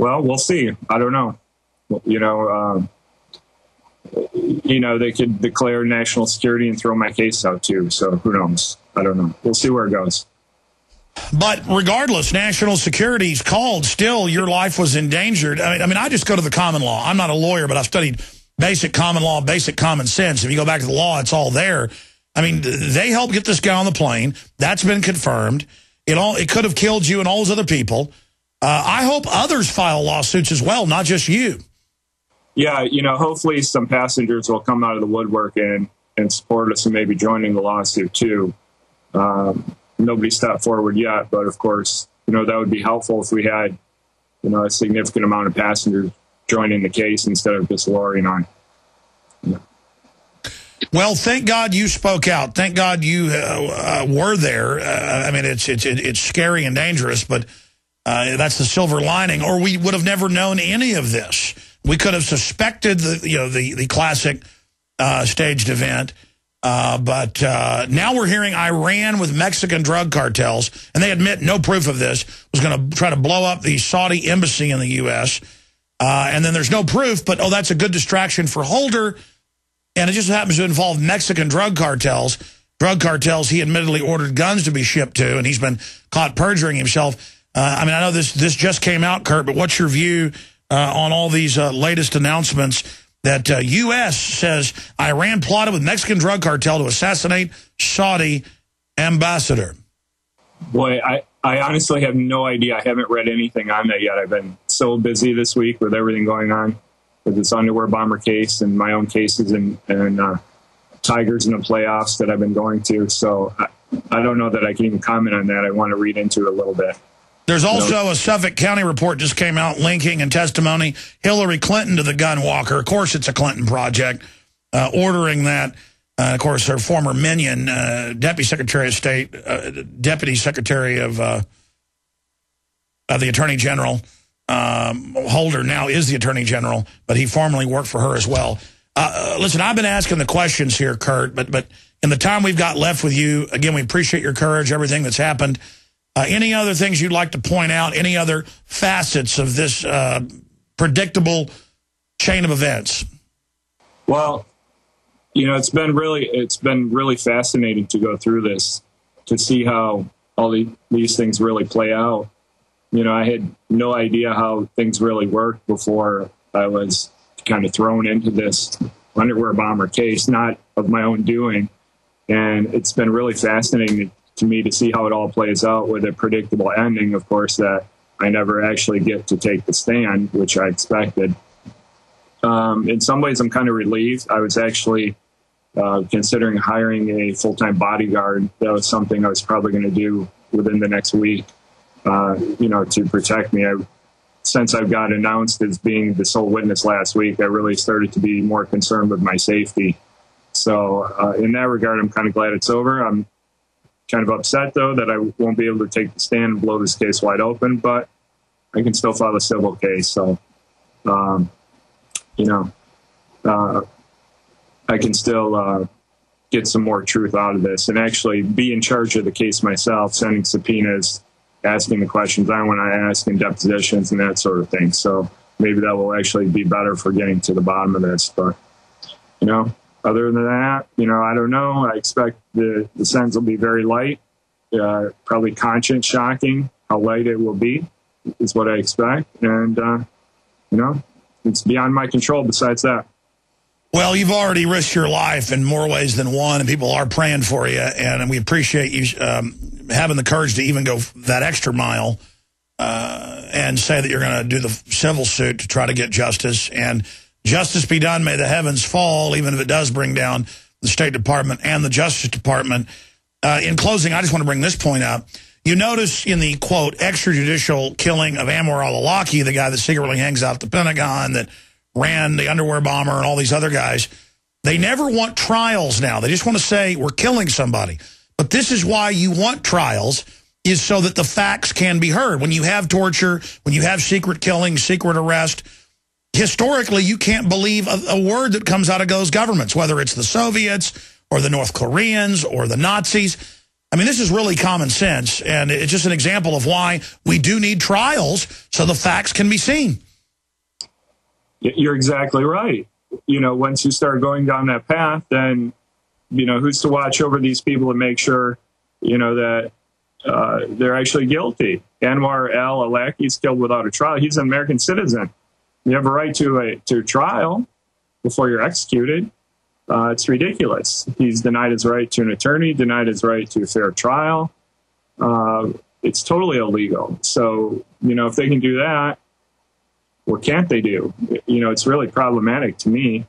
Well, we'll see. I don't know. They could declare national security and throw my case out too. So who knows? I don't know. We'll see where it goes. But regardless, national security's called. Still, your life was endangered. I mean, I just go to the common law. I'm not a lawyer, but I've studied basic common law, basic common sense. If you go back to the law, it's all there. I mean, they helped get this guy on the plane. That's been confirmed. It could have killed you and all those other people. I hope others file lawsuits as well, not just you. Yeah, hopefully some passengers will come out of the woodwork and support us and maybe joining the lawsuit too. Nobody stepped forward yet, but of course, that would be helpful if we had, a significant amount of passengers joining the case instead of just lawyering on. Yeah. Well, thank God you spoke out. Thank God you were there. I mean, it's scary and dangerous, but that's the silver lining. Or we would have never known any of this. We could have suspected the classic staged event. But now we're hearing Iran with Mexican drug cartels, and they admit no proof of this, was going to try to blow up the Saudi embassy in the U.S. And then there's no proof, but, that's a good distraction for Holder. And it just happens to involve Mexican drug cartels. Drug cartels he admittedly ordered guns to be shipped to, and he's been caught perjuring himself. I mean, I know this just came out, Kurt, but what's your view on all these latest announcements that U.S. says Iran plotted with Mexican drug cartel to assassinate Saudi ambassador? Boy, I honestly have no idea. I haven't read anything on that yet. I've been so busy this week with everything going on with this underwear bomber case and my own cases and Tigers in the playoffs that I've been going to. So I don't know that I can even comment on that. I want to read into it a little bit. There's also a Suffolk County report just came out linking in testimony Hillary Clinton to the gun walker. Of course, it's a Clinton project, ordering that. Of course, her former minion, Deputy Secretary of State, Deputy Secretary of the Attorney General, Holder now is the Attorney General, but he formerly worked for her as well. Listen, I've been asking the questions here, Kurt, but in the time we've got left with you, again, we appreciate your courage, everything that's happened. Any other things you'd like to point out? Any other facets of this predictable chain of events? Well, it's been really fascinating to go through this, to see how all these things really play out. I had no idea how things really worked before I was kind of thrown into this underwear bomber case, not of my own doing. And it's been really fascinating to me to see how it all plays out with a predictable ending, of course, that I never actually get to take the stand, which I expected. In some ways, I'm kind of relieved. I was actually considering hiring a full-time bodyguard. That was something I was probably going to do within the next week, to protect me. Since I've got announced as being the sole witness last week, I really started to be more concerned with my safety. So in that regard, I'm kind of glad it's over. I'm kind of upset, though, that I won't be able to take the stand and blow this case wide open, but I can still file a civil case. So, I can still get some more truth out of this and actually be in charge of the case myself, sending subpoenas, asking the questions I want to ask in depositions and that sort of thing. So maybe that will actually be better for getting to the bottom of this. But, other than that, I don't know. I expect the sentence will be very light, probably conscience shocking how light it will be is what I expect. And, it's beyond my control besides that. Well, you've already risked your life in more ways than one, and people are praying for you. And we appreciate you having the courage to even go that extra mile and say that you're going to do the civil suit to try to get justice. And justice be done, may the heavens fall, even if it does bring down the State Department and the Justice Department. In closing, I just want to bring this point up. You notice in the, quote, extrajudicial killing of Anwar al-Awlaki, the guy that secretly hangs out at the Pentagon, that ran the underwear bomber and all these other guys, they never want trials now. They just want to say, we're killing somebody. But this is why you want trials, is so that the facts can be heard. When you have torture, when you have secret killing, secret arrest, historically, you can't believe a word that comes out of those governments, whether it's the Soviets or the North Koreans or the Nazis. I mean, this is really common sense, and it's just an example of why we do need trials so the facts can be seen. You're exactly right. You know, once you start going down that path, then, you know, who's to watch over these people and make sure, you know, that they're actually guilty? Anwar al-Awlaki's killed without a trial. He's an American citizen. You have a right to a trial before you're executed. It's ridiculous. He's denied his right to an attorney, denied his right to a fair trial. It's totally illegal. So, you know, if they can do that, what can't they do? You know, it's really problematic to me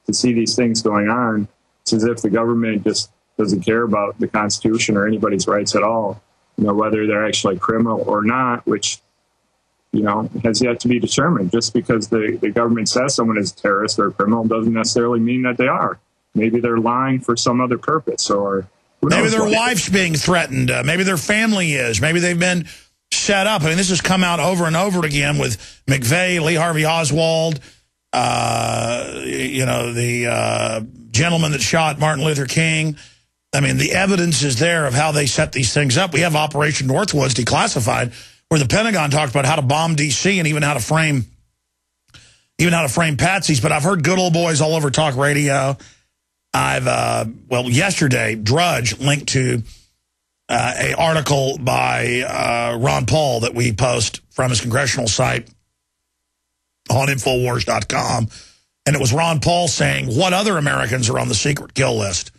to see these things going on. It's as if the government just doesn't care about the Constitution or anybody's rights at all, you know, whether they're actually criminal or not, which, you know, has yet to be determined. Just because the government says someone is a terrorist or a criminal doesn't necessarily mean that they are. Maybe they're lying for some other purpose, or maybe their wife's being threatened. Maybe their family is. Maybe they've been set up. I mean, this has come out over and over again with McVeigh, Lee Harvey Oswald, you know, the gentleman that shot Martin Luther King. I mean, the evidence is there of how they set these things up. We have Operation Northwoods declassified, where the Pentagon talked about how to bomb D.C. and even how to frame patsies. But I've heard good old boys all over talk radio. I've, well, yesterday, Drudge linked to an article by Ron Paul that we post from his congressional site on Infowars.com. And it was Ron Paul saying, what other Americans are on the secret kill list?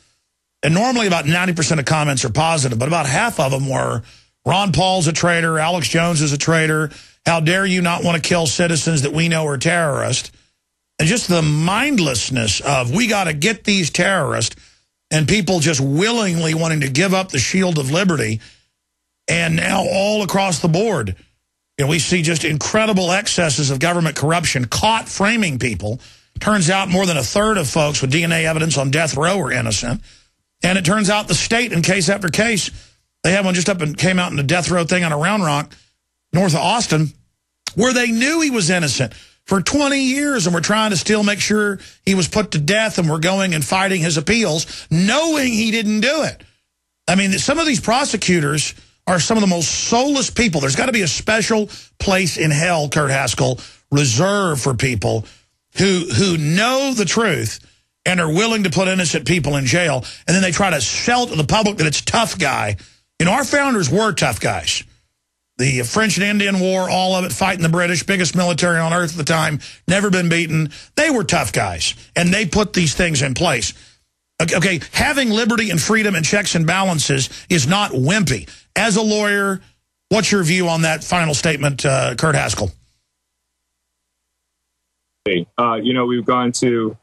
And normally about 90% of comments are positive, but about half of them were, Ron Paul's a traitor, Alex Jones is a traitor, how dare you not want to kill citizens that we know are terrorists? And just the mindlessness of, we got to get these terrorists, and people just willingly wanting to give up the shield of liberty. And now all across the board, you know, we see just incredible excesses of government corruption caught framing people. Turns out more than a third of folks with DNA evidence on death row are innocent. And it turns out the state, in case after case, they had one just up and came out in a death row thing on a Round Rock north of Austin, where they knew he was innocent for 20 years and were trying to still make sure he was put to death, and were going and fighting his appeals, knowing he didn't do it. I mean, some of these prosecutors are some of the most soulless people. There's got to be a special place in hell, Kurt Haskell, reserved for people who know the truth and are willing to put innocent people in jail, and then they try to sell to the public that it's tough guy. You know, our founders were tough guys. The French and Indian War, all of it, fighting the British, biggest military on earth at the time, never been beaten. They were tough guys, and they put these things in place. Okay, having liberty and freedom and checks and balances is not wimpy. As a lawyer, what's your view on that final statement, Kurt Haskell? You know, we've gone from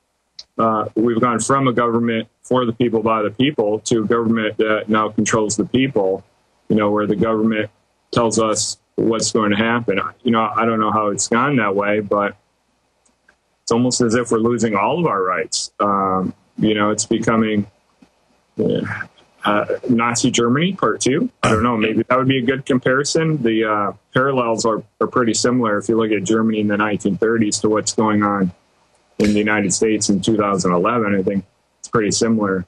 a government for the people, by the people, to a government that now controls the people, you know, where the government tells us what's going to happen. You know, I don't know how it's gone that way, but it's almost as if we're losing all of our rights. You know, it's becoming Nazi Germany Part 2. I don't know. Maybe that would be a good comparison. The parallels are pretty similar if you look at Germany in the 1930s to what's going on in the United States in 2011. I think it's pretty similar.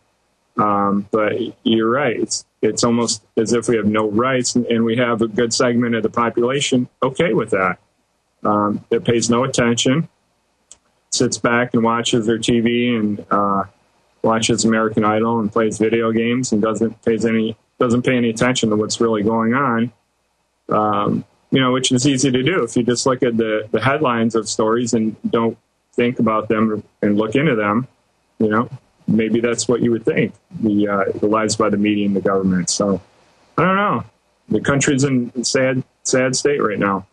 But you're right. It's almost as if we have no rights, and we have a good segment of the population okay with that. That pays no attention, sits back and watches their TV and watches American Idol and plays video games and doesn't pay any attention to what's really going on. You know, which is easy to do if you just look at the headlines of stories and don't think about them and look into them. You know, maybe that's what you would think, the lies by the media and the government. So I don't know. The country's in a sad state right now.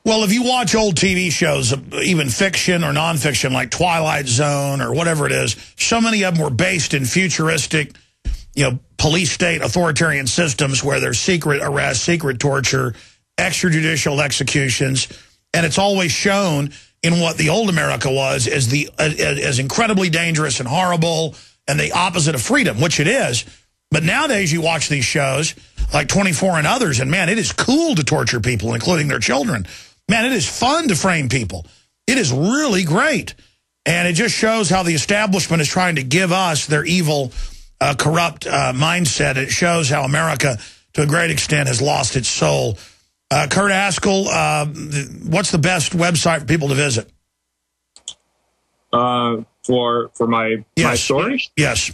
Well, if you watch old TV shows, even fiction or nonfiction, like Twilight Zone or whatever it is, so many of them were based in futuristic, you know, police state authoritarian systems where there's secret arrests, secret torture, extrajudicial executions, and it's always shown in what the old America was as incredibly dangerous and horrible and the opposite of freedom, which it is. But nowadays you watch these shows like 24 and others, and man, it is cool to torture people, including their children. Man, it is fun to frame people. It is really great. And it just shows how the establishment is trying to give us their evil corrupt mindset. It shows how America, to a great extent, has lost its soul. Kurt Haskell, what's the best website for people to visit? For my story? Yes.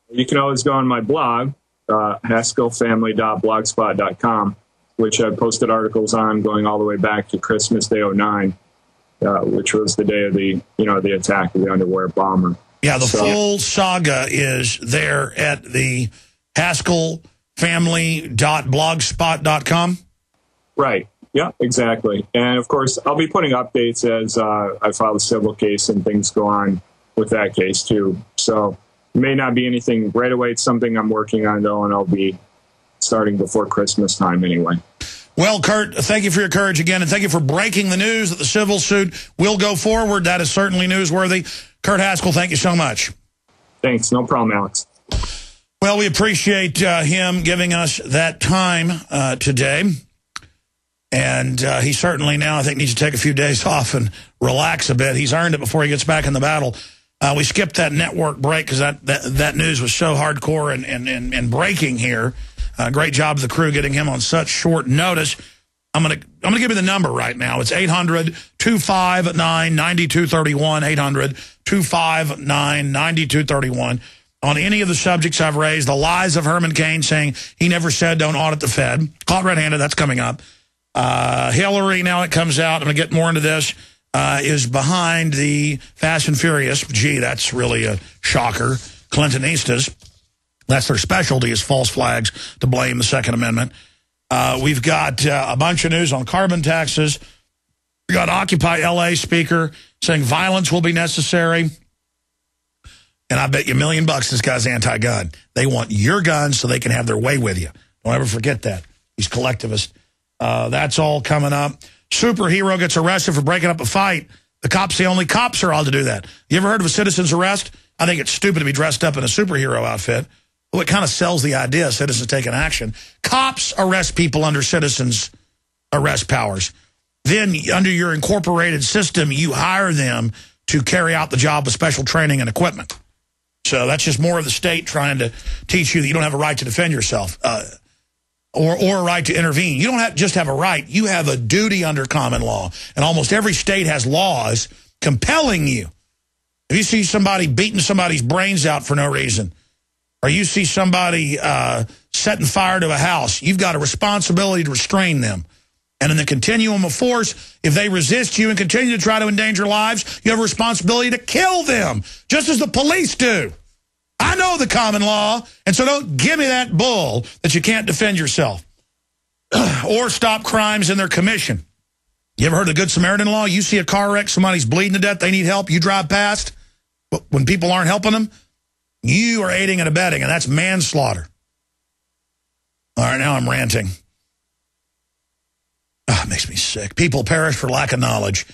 You can always go on my blog, haskellfamily.blogspot.com, which I posted articles on going all the way back to Christmas Day '09, which was the day of the attack of the underwear bomber. Yeah, the full saga is there at the haskellfamily.blogspot.com. Right. Yeah, exactly. And of course, I'll be putting updates as I file a civil case and things go on with that case too. So it may not be anything right away. It's something I'm working on though, and I'll be starting before Christmas time anyway. Well, Kurt, thank you for your courage again, and thank you for breaking the news that the civil suit will go forward. That is certainly newsworthy. Kurt Haskell, thank you so much. Thanks. No problem, Alex. Well, we appreciate him giving us that time today. And he certainly now, I think, needs to take a few days off and relax a bit. He's earned it before he gets back in the battle. We skipped that network break because that news was so hardcore and breaking here. Great job of the crew getting him on such short notice. I'm gonna give you the number right now. It's 800-259-9231, 800-259-9231. On any of the subjects I've raised, the lies of Herman Cain saying he never said don't audit the Fed. Caught red-handed, that's coming up. Hillary, now it comes out, I'm going to get more into this, is behind the Fast and Furious. Gee, that's really a shocker. Clintonistas. That's their specialty, is false flags to blame the Second Amendment. We've got a bunch of news on carbon taxes. We got Occupy LA speaker saying violence will be necessary. And I bet you $1 million this guy's anti-gun. They want your guns so they can have their way with you. Don't ever forget that. He's collectivist. That's all coming up. Superhero gets arrested for breaking up a fight. The only cops are allowed to do that. You ever heard of a citizen's arrest? I think it's stupid to be dressed up in a superhero outfit. Well, it kind of sells the idea of citizens taking action. Cops arrest people under citizens' arrest powers. Then, under your incorporated system, you hire them to carry out the job with special training and equipment. So that's just more of the state trying to teach you that you don't have a right to defend yourself. Or a right to intervene. You don't just have a right. You have a duty under common law. And almost every state has laws compelling you. If you see somebody beating somebody's brains out for no reason, or you see somebody setting fire to a house, you've got a responsibility to restrain them. And in the continuum of force, if they resist you and continue to try to endanger lives, you have a responsibility to kill them, just as the police do. I know the common law, and so don't give me that bull that you can't defend yourself or stop crimes in their commission. You ever heard of the Good Samaritan law? You see a car wreck, somebody's bleeding to death, they need help, you drive past. But when people aren't helping them, you are aiding and abetting, and that's manslaughter. All right, now I'm ranting. Oh, it makes me sick. People perish for lack of knowledge.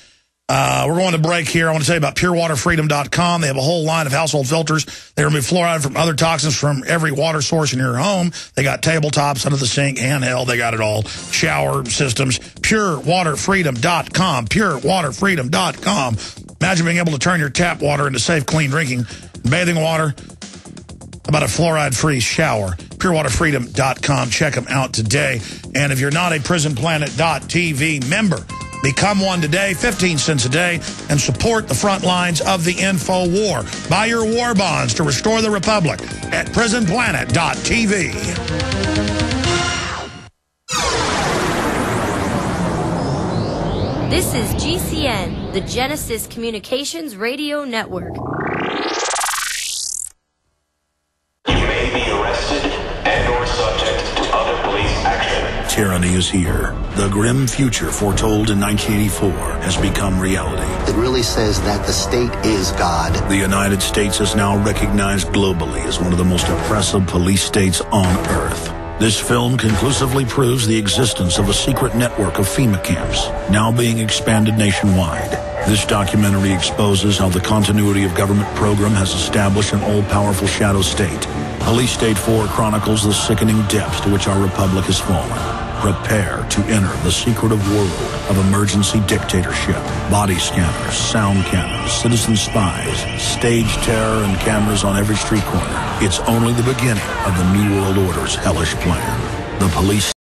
We're going to break here. I want to tell you about purewaterfreedom.com. They have a whole line of household filters. They remove fluoride from other toxins from every water source in your home. They got tabletops, under the sink, handheld. They got it all. Shower systems. Purewaterfreedom.com. Purewaterfreedom.com. Imagine being able to turn your tap water into safe, clean drinking, bathing water. About a fluoride-free shower. Purewaterfreedom.com. Check them out today. And if you're not a PrisonPlanet.tv member, become one today, 15 cents a day, and support the front lines of the info war. Buy your war bonds to restore the Republic at PrisonPlanet.tv. This is GCN, the Genesis Communications Radio Network. You may be arrested and/or subject to other police action. Tyranny is here. The grim future foretold in 1984 has become reality. It really says that the state is God. The United States is now recognized globally as one of the most oppressive police states on earth. This film conclusively proves the existence of a secret network of FEMA camps, now being expanded nationwide. This documentary exposes how the continuity of government program has established an all-powerful shadow state. Police State 4 chronicles the sickening depths to which our republic has fallen. Prepare to enter the secretive world of emergency dictatorship, body scanners, sound cannons, citizen spies, stage terror, and cameras on every street corner. It's only the beginning of the New World Order's hellish plan. The police